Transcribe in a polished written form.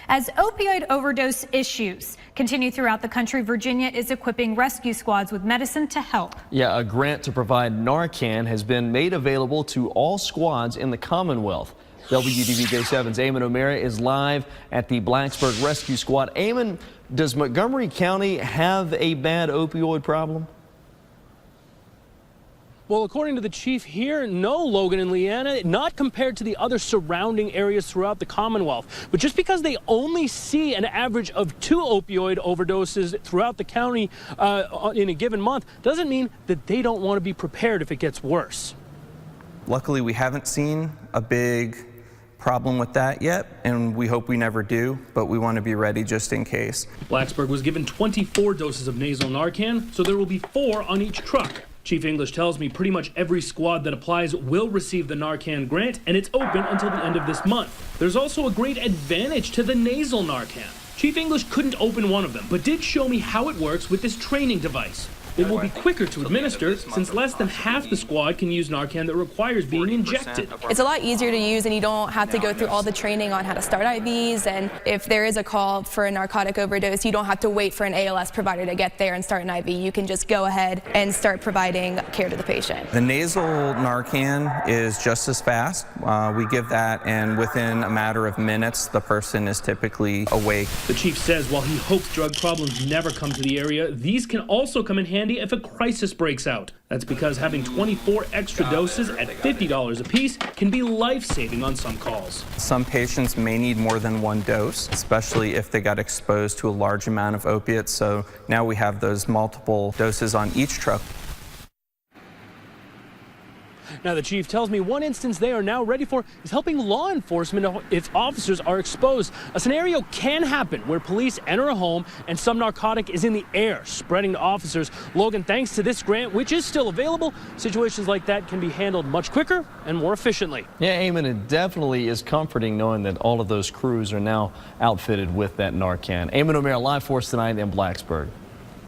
As opioid overdose issues continue throughout the country, Virginia is equipping rescue squads with medicine to help. Yeah, a grant to provide Narcan has been made available to all squads in the Commonwealth. WDBJ7's Eamon O'Meara is live at the Blacksburg Rescue Squad. Eamon, does Montgomery County have a bad opioid problem? Well, according to the chief here, no, Logan and Leanna, not compared to the other surrounding areas throughout the Commonwealth. But just because they only see an average of 2 opioid overdoses throughout the county in a given month doesn't mean that they don't want to be prepared if it gets worse. Luckily, we haven't seen a big problem with that yet, and we hope we never do, but we want to be ready just in case. Blacksburg was given 24 doses of nasal Narcan, so there will be 4 on each truck. Chief English tells me pretty much every squad that applies will receive the Narcan grant, and it's open until the end of this month. There's also a great advantage to the nasal Narcan. Chief English couldn't open one of them, but did show me how it works with this training device. It will be quicker to administer since less than half the squad can use Narcan that requires being injected. It's a lot easier to use and you don't have to go through all the training on how to start IVs, and if there is a call for a narcotic overdose, you don't have to wait for an ALS provider to get there and start an IV. You can just go ahead and start providing care to the patient. The nasal Narcan is just as fast. We give that, and within a matter of minutes, the person is typically awake. The chief says while he hopes drug problems never come to the area, these can also come in handy if a crisis breaks out. That's because having 24 extra doses at $50 apiece can be life-saving on some calls. Some patients may need more than 1 dose, especially if they got exposed to a large amount of opiates. So now we have those multiple doses on each truck. Now, the chief tells me one instance they are now ready for is helping law enforcement if officers are exposed. A scenario can happen where police enter a home and some narcotic is in the air, spreading to officers. Logan, thanks to this grant, which is still available, situations like that can be handled much quicker and more efficiently. Yeah, Eamon, it definitely is comforting knowing that all of those crews are now outfitted with that Narcan. Eamon O'Meara live for us tonight in Blacksburg.